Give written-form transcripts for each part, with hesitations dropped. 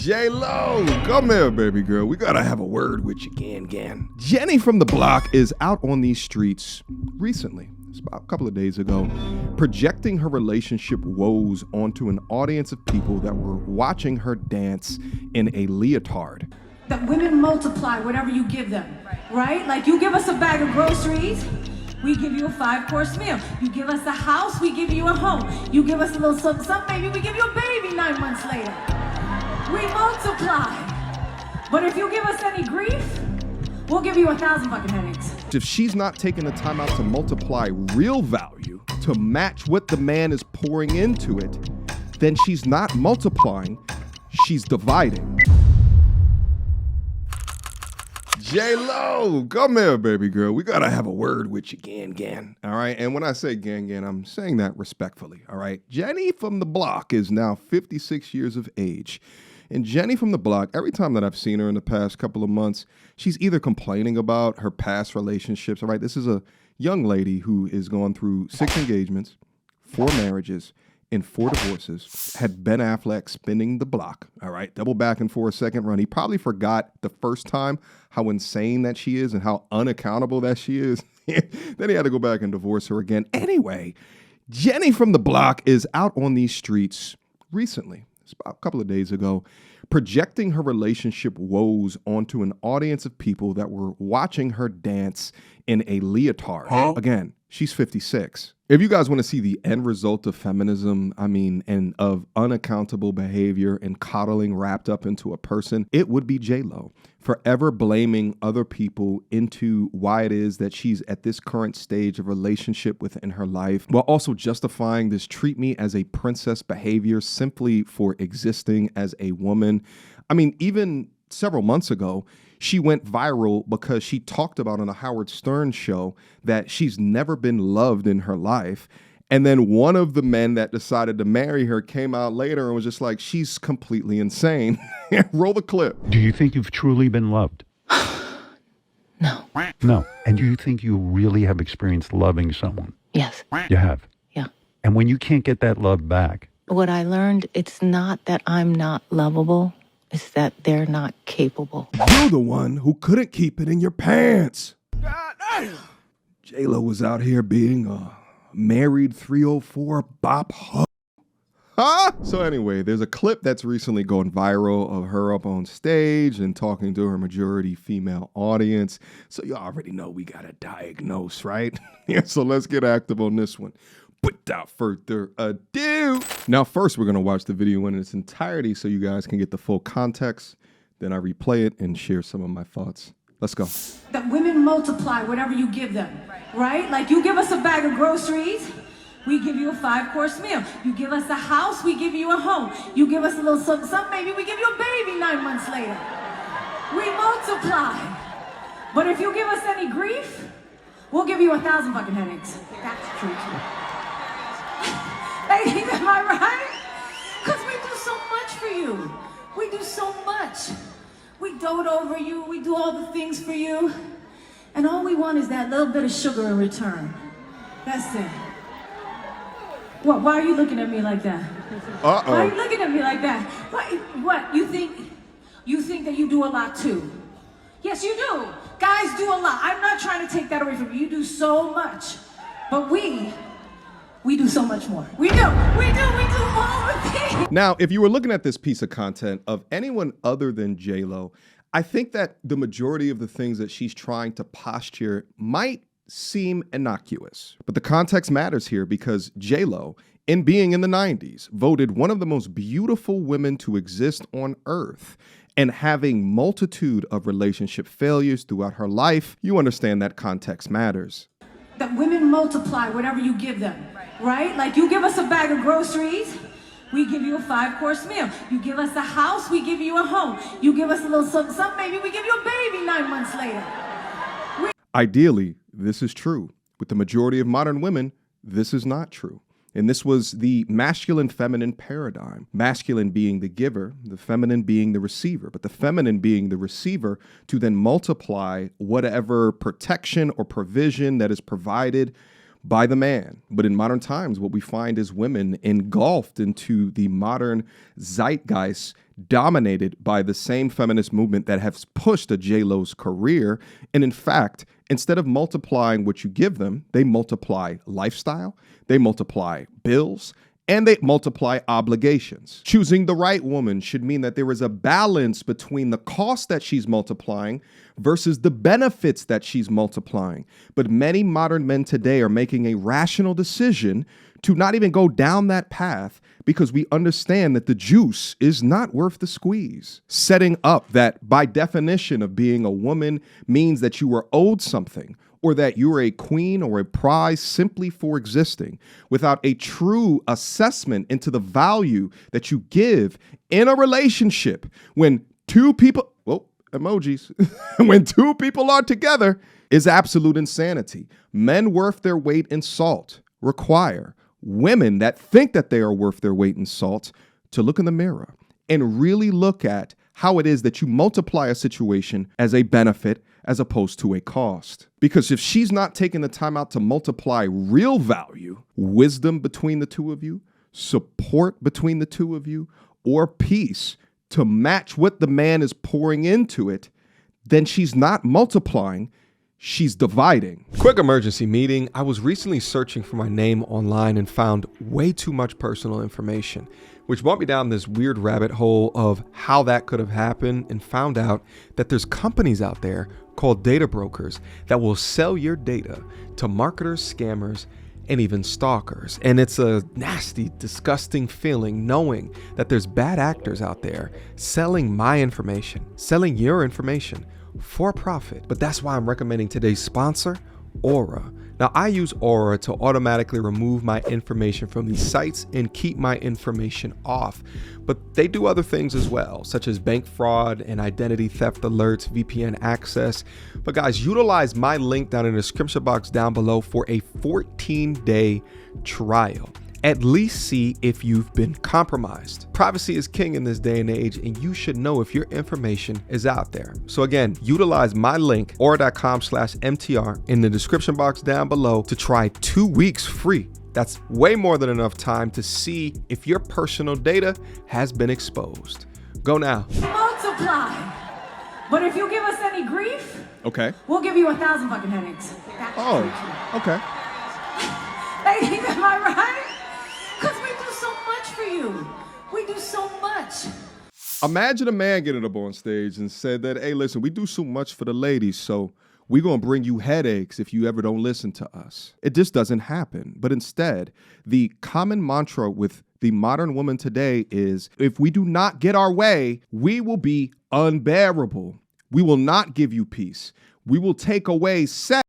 J-Lo, come here, baby girl. We gotta have a word with you, Gan. Jenny from the block is out on these streets recently, it's about a couple of days ago, projecting her relationship woes onto an audience of people that were watching her dance in a leotard. That women multiply whatever you give them, right? Like you give us a bag of groceries, we give you a 5-course meal. You give us a house, we give you a home. You give us a little something, maybe we give you a baby 9 months later. We multiply. But if you give us any grief, we'll give you 1,000 fucking headaches. If she's not taking the time out to multiply real value to match what the man is pouring into it, then she's not multiplying, she's dividing. J-Lo, come here, baby girl. We gotta have a word with you, Gan. All right, and when I say Gan, I'm saying that respectfully, all right? Jenny from the block is now 56 years of age. And Jenny from the block, every time that I've seen her in the past couple of months, she's either complaining about her past relationships, all right? This is a young lady who is going through 6 engagements, 4 marriages, and 4 divorces, had Ben Affleck spinning the block, all right? Double back and for a second run. He probably forgot the first time how insane that she is and how unaccountable that she is. Then he had to go back and divorce her again. Anyway, Jenny from the block is out on these streets recently, it's about a couple of days ago, projecting her relationship woes onto an audience of people that were watching her dance in a leotard. Again, she's 56. If you guys want to see the end result of feminism, and of unaccountable behavior and coddling wrapped up into a person, it would be J-Lo. Forever blaming other people into why it is that she's at this current stage of relationship within her life, while also justifying this treat me as a princess behavior simply for existing as a woman. Even several months ago, she went viral because she talked about on a Howard Stern show that she's never been loved in her life. And then one of the men that decided to marry her came out later and was just like, she's completely insane. Roll the clip. Do you think you've truly been loved? No. No. And do you think you really have experienced loving someone? Yes. You have? Yeah. And when you can't get that love back? What I learned, it's not that I'm not lovable. It's that they're not capable. You're the one who couldn't keep it in your pants. J-Lo was out here being a married 304 bop hoe. Huh? So anyway, there's a clip that's recently going viral of her up on stage and talking to her majority female audience. So you already know we got to diagnose, right? Yeah, so let's get active on this one. Without further ado. Now, first, we're going to watch the video in its entirety so you guys can get the full context. Then I replay it and share some of my thoughts. Let's go. That women multiply whatever you give them, right? Like you give us a bag of groceries, we give you a 5-course meal. You give us a house, we give you a home. You give us a little something, maybe we give you a baby 9 months later. We multiply. But if you give us any grief, we'll give you 1,000 fucking headaches. That's true too. Ladies, am I right? Because we do so much for you. We do so much. We dote over you. We do all the things for you. And all we want is that little bit of sugar in return. That's it. What? Why are you looking at me like that? Why are you looking at me like that? What? You think that you do a lot too? Yes, you do. Guys do a lot. I'm not trying to take that away from you. You do so much. But we do so much more. We do all the things. Now, if you were looking at this piece of content of anyone other than J-Lo, I think that the majority of the things that she's trying to posture might seem innocuous. But the context matters here because J-Lo, in being in the 90s, voted one of the most beautiful women to exist on earth. And having multitude of relationship failures throughout her life, you understand that context matters. That women multiply whatever you give them, right? Like you give us a bag of groceries, we give you a 5-course meal. You give us a house, we give you a home. You give us a little something, maybe we give you a baby 9 months later. Ideally, this is true. With the majority of modern women, this is not true. And this was the masculine-feminine paradigm. Masculine being the giver, the feminine being the receiver, but the feminine being the receiver to then multiply whatever protection or provision that is provided by the man. But in modern times, what we find is women engulfed into the modern zeitgeist dominated by the same feminist movement that has pushed a J-Lo's career. And in fact, instead of multiplying what you give them, they multiply lifestyle, they multiply bills, and they multiply obligations. Choosing the right woman should mean that there is a balance between the cost that she's multiplying versus the benefits that she's multiplying. But many modern men today are making a rational decision to not even go down that path because we understand that the juice is not worth the squeeze. Setting up that by definition of being a woman means that you are owed something, or that you're a queen or a prize simply for existing, without a true assessment into the value that you give in a relationship. When two people, emojis, when two people are together, is absolute insanity. Men worth their weight in salt require women that think that they are worth their weight in salt to look in the mirror and really look at how it is that you multiply a situation as a benefit as opposed to a cost. Because if she's not taking the time out to multiply real value, wisdom between the two of you, support between the two of you, or peace to match what the man is pouring into it, then she's not multiplying, she's dividing. Quick emergency meeting. I was recently searching for my name online and found way too much personal information, which brought me down this weird rabbit hole of how that could have happened, and found out that there's companies out there called data brokers that will sell your data to marketers, scammers, and even stalkers. And it's a nasty, disgusting feeling knowing that there's bad actors out there selling my information, selling your information for profit. But that's why I'm recommending today's sponsor, Aura. Now, I use Aura to automatically remove my information from these sites and keep my information off. But they do other things as well, such as bank fraud and identity theft alerts, VPN access. But guys, utilize my link down in the description box down below for a 14-day trial. At least see if you've been compromised. Privacy is king in this day and age, and you should know if your information is out there. So again, utilize my link, aura.com/MTR, in the description box down below to try 2 weeks free. That's way more than enough time to see if your personal data has been exposed. Go now. Multiply. But if you give us any grief, Okay. we'll give you 1,000 fucking headaches. Oh, okay. Ladies, am I right? Because we do so much for you. We do so much. Imagine a man getting up on stage and said that, hey, listen, we do so much for the ladies, so we're going to bring you headaches if you ever don't listen to us. It just doesn't happen. But instead, the common mantra with the modern woman today is, if we do not get our way, we will be unbearable. We will not give you peace. We will take away sex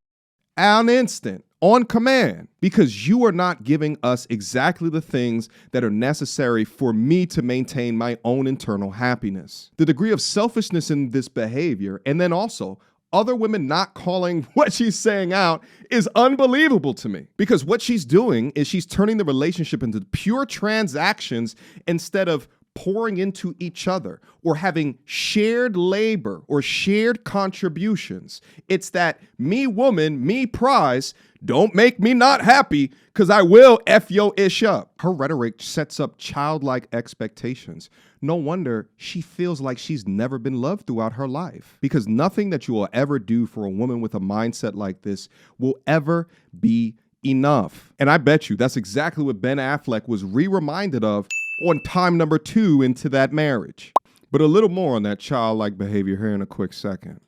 on instant, on command, because you are not giving us exactly the things that are necessary for me to maintain my own internal happiness. The degree of selfishness in this behavior, and then also other women not calling what she's saying out, is unbelievable to me. Because what she's doing is she's turning the relationship into pure transactions instead of pouring into each other or having shared labor or shared contributions. It's that me woman, me prize, don't make me not happy because I will F your ish up. Her rhetoric sets up childlike expectations. No wonder she feels like she's never been loved throughout her life, because nothing that you will ever do for a woman with a mindset like this will ever be enough. And I bet you that's exactly what Ben Affleck was reminded of on time number 2 into that marriage. But a little more on that childlike behavior here in a quick second.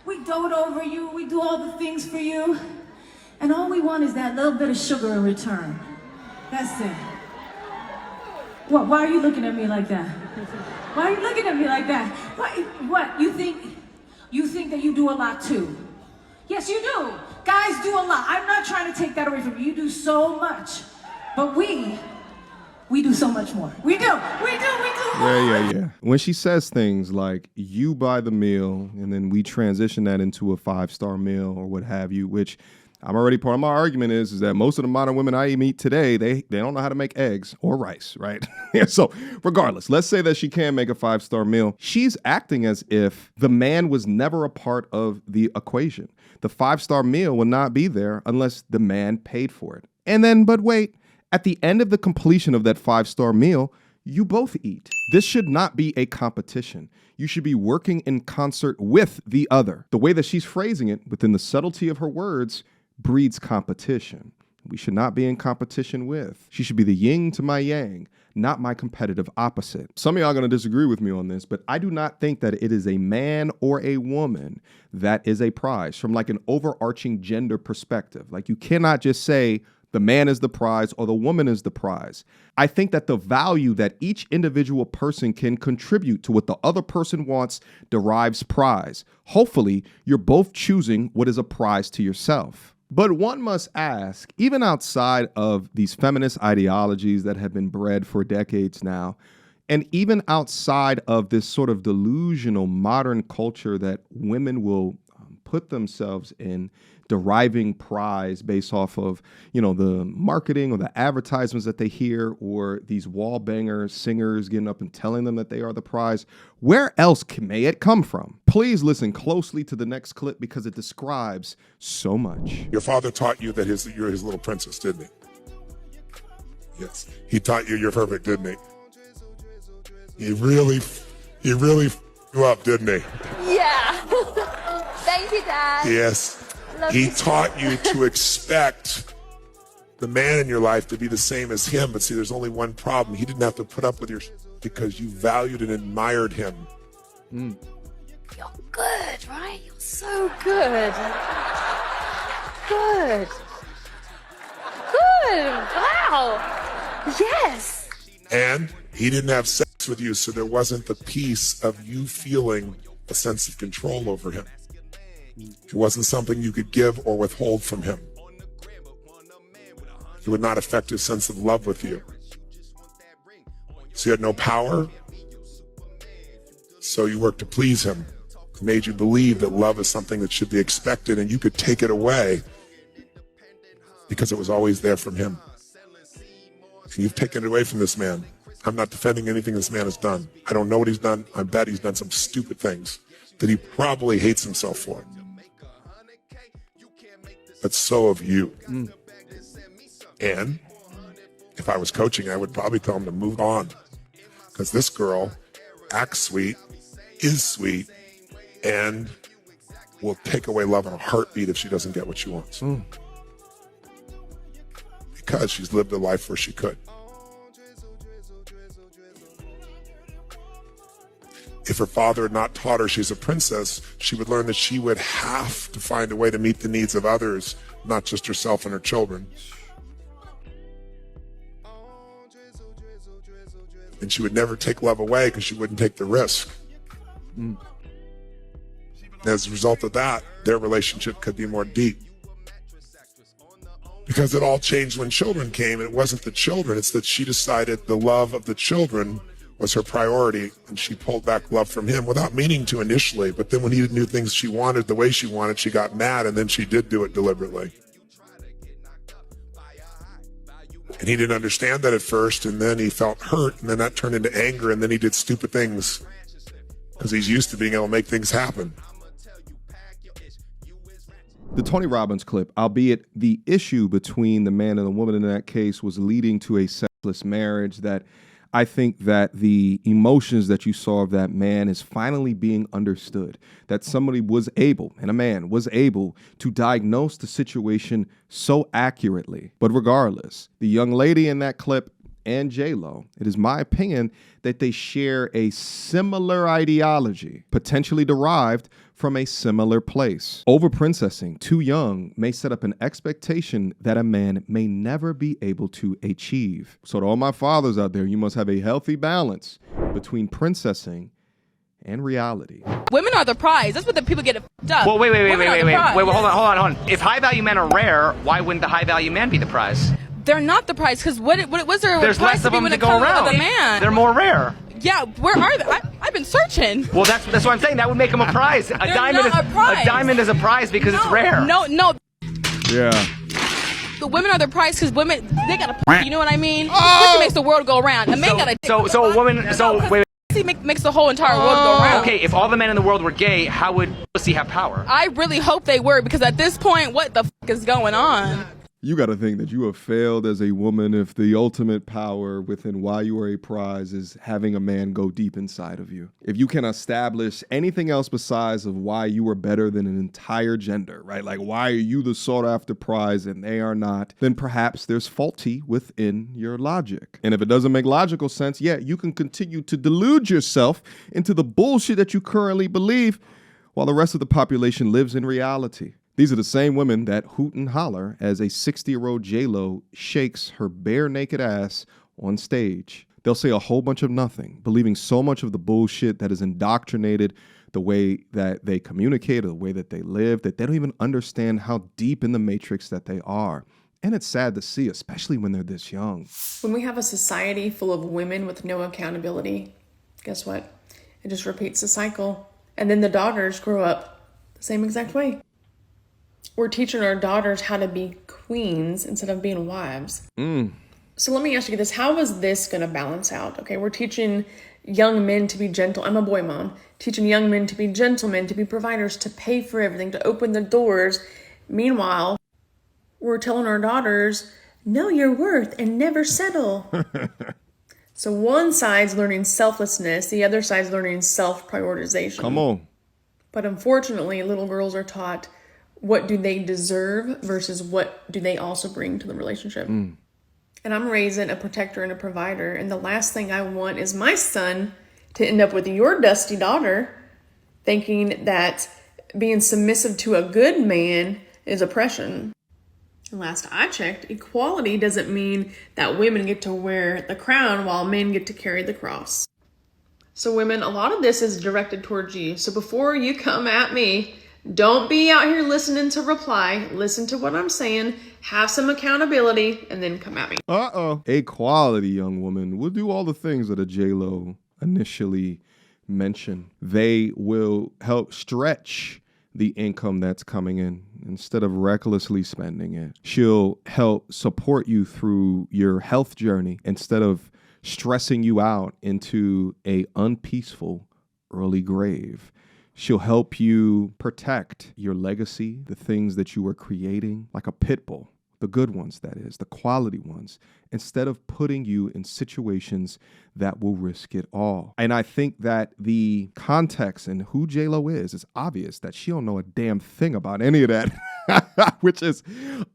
We dote over you. We do all the things for you. And all we want is that little bit of sugar in return. That's it. Why are you looking at me like that? Why are you looking at me like that? What? You think that you do a lot too? Yes, you do. Guys do a lot. I'm not trying to take that away from you. You do so much. But we do so much more. We do more. Yeah. When she says things like, you buy the meal, and then we transition that into a 5-star meal or what have you, which I'm already part of my argument is that most of the modern women I meet today, they don't know how to make eggs or rice, right? So regardless, let's say that she can make a 5-star meal. She's acting as if the man was never a part of the equation. The 5-star meal will not be there unless the man paid for it. And then, but wait, at the end of the completion of that 5-star meal, you both eat. This should not be a competition. You should be working in concert with the other. The way that she's phrasing it, within the subtlety of her words, breeds competition. We should not be in competition with. She should be the yin to my yang, not my competitive opposite. Some of y'all are going to disagree with me on this, but I do not think that it is a man or a woman that is a prize from like an overarching gender perspective. Like you cannot just say the man is the prize or the woman is the prize. I think that the value that each individual person can contribute to what the other person wants derives prize. Hopefully, you're both choosing what is a prize to yourself. But one must ask, even outside of these feminist ideologies that have been bred for decades now, and even outside of this sort of delusional modern culture that women will put themselves in, deriving prize based off of, you know, the marketing or the advertisements that they hear, or these wall banger singers getting up and telling them that they are the prize. Where else may it come from? Please listen closely to the next clip because it describes so much. Your father taught you that you're his little princess, didn't he? Yes. He taught you you're perfect, didn't he? He really you up, didn't he? Yeah. Thank you, Dad. Yes. He taught you to expect the man in your life to be the same as him. But see, there's only one problem. He didn't have to put up with your because you valued and admired him. You're good, right? You're so good. Good. Good. Wow. Yes. And he didn't have sex with you, so there wasn't the piece of you feeling a sense of control over him. It wasn't something you could give or withhold from him. It would not affect his sense of love with you. So you had no power. So you worked to please him. It made you believe that love is something that should be expected and you could take it away because it was always there from him. And you've taken it away from this man. I'm not defending anything this man has done. I don't know what he's done. I bet he's done some stupid things that he probably hates himself for. But so have you. And if I was coaching, I would probably tell him to move on. Because this girl acts sweet, is sweet, and will take away love in a heartbeat if she doesn't get what she wants. Because she's lived a life where she could. If her father had not taught her she's a princess, she would learn that she would have to find a way to meet the needs of others, not just herself and her children. And she would never take love away because she wouldn't take the risk. As a result of that, their relationship could be more deep. Because it all changed when children came, and it wasn't the children, it's that she decided the love of the children was her priority, and she pulled back love from him without meaning to initially. But then when he didn't do things she wanted the way she wanted, she got mad, and then she did do it deliberately. And he didn't understand that at first, and then he felt hurt, and then that turned into anger, and then he did stupid things because he's used to being able to make things happen. The Tony Robbins clip, albeit the issue between the man and the woman in that case was leading to a sexless marriage, that I think that the emotions that you saw of that man is finally being understood, that somebody was able, and a man was able, to diagnose the situation so accurately. But regardless, the young lady in that clip and J-Lo, it is my opinion that they share a similar ideology, potentially derived from a similar place. Over-princessing too young may set up an expectation that a man may never be able to achieve. So to all my fathers out there, you must have a healthy balance between princessing and reality. Women are the prize. That's what the people get fucked up. Well, wait, hold on. If high-value men are rare, why wouldn't the high-value man be the prize? They're not the prize, because what was there? There's less of them to go around. The man. They're more rare. Yeah, where are they? I've been searching. Well, that's what I'm saying. That would make them a prize. A diamond is a prize because it's rare. No. Yeah. The women are the prize because women, they got to, you know what I mean? Pussy makes the world go round. A man got to. So a woman. So wait. Pussy makes the whole entire world go round. Okay, if all the men in the world were gay, how would pussy have power? I really hope they were, because at this point, what the fuck is going on? You got to think that you have failed as a woman if the ultimate power within why you are a prize is having a man go deep inside of you. If you can establish anything else besides of why you are better than an entire gender, right? Like, why are you the sought after prize and they are not? Then perhaps there's faulty within your logic. And if it doesn't make logical sense, yeah, you can continue to delude yourself into the bullshit that you currently believe while the rest of the population lives in reality. These are the same women that hoot and holler as a 60-year-old J-Lo shakes her bare naked ass on stage. They'll say a whole bunch of nothing, believing so much of the bullshit that is indoctrinated the way that they communicate or the way that they live, that they don't even understand how deep in the matrix that they are. And it's sad to see, especially when they're this young. When we have a society full of women with no accountability, guess what? It just repeats the cycle. And then the daughters grow up the same exact way. We're teaching our daughters how to be queens instead of being wives. So let me ask you this. How is this going to balance out? Okay, we're teaching young men to be gentle. I'm a boy mom. Teaching young men to be gentlemen, to be providers, to pay for everything, to open the doors. Meanwhile, we're telling our daughters, know your worth and never settle. So one side's learning selflessness. The other side's learning self-prioritization. Come on. But unfortunately, little girls are taught what do they deserve versus what do they also bring to the relationship. And I'm raising a protector and a provider. And the last thing I want is my son to end up with your dusty daughter thinking that being submissive to a good man is oppression. And last I checked, equality doesn't mean that women get to wear the crown while men get to carry the cross. So women, a lot of this is directed towards you. So before you come at me, don't be out here listening to reply. Listen to what I'm saying. Have some accountability and then come at me. Equality, young woman, will do all the things that a J-Lo initially mentioned. They will help stretch the income that's coming in instead of recklessly spending it. She'll help support you through your health journey instead of stressing you out into a unpeaceful early grave. She'll help you protect your legacy, the things that you are creating, like a pit bull, the good ones, that is, the quality ones, instead of putting you in situations that will risk it all. And I think that the context and who J-Lo is, it's obvious that she don't know a damn thing about any of that, which is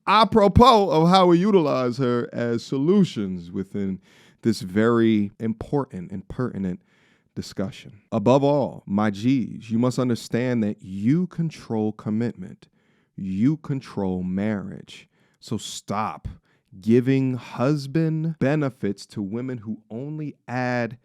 apropos of how we utilize her as solutions within this very important and pertinent discussion. Above all, my G's, you must understand that you control commitment. You control marriage. So stop giving husband benefits to women who only add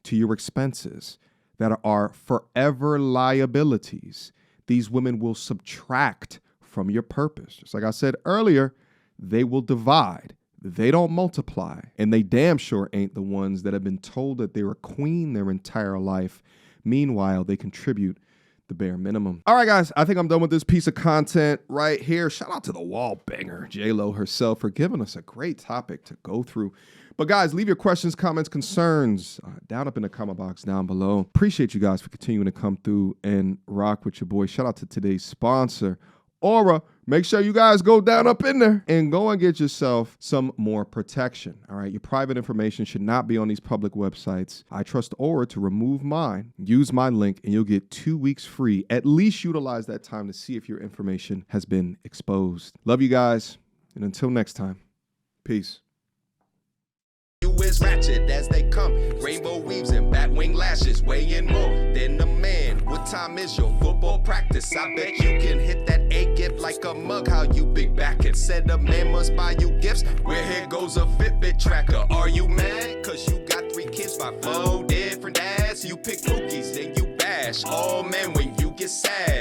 to your expenses, that are forever liabilities. These women will subtract from your purpose. Just like I said earlier, they will divide. They don't multiply, and they damn sure ain't the ones that have been told that they're a queen their entire life. Meanwhile, they contribute the bare minimum. All right, guys, I think I'm done with this piece of content right here. Shout out to the wall banger, J-Lo herself, for giving us a great topic to go through. But guys, leave your questions, comments, concerns down up in the comment box down below. Appreciate you guys for continuing to come through and rock with your boy. Shout out to today's sponsor, Aura. Make sure you guys go down up in there and go and get yourself some more protection. All right, your private information should not be on these public websites. I trust Aura to remove mine. Use my link and you'll get 2 weeks free. At least utilize that time to see if your information has been exposed. Love you guys, and until next time, peace. You is ratchet as they come, rainbow weaves and batwing lashes, weighing more than a man. What time is your football practice? I bet you can hit that A gift like a mug. How you big back and said a man must buy you gifts. Where here goes a Fitbit tracker. Are you mad? Cause you got 3 kids by 4 different dads. You pick who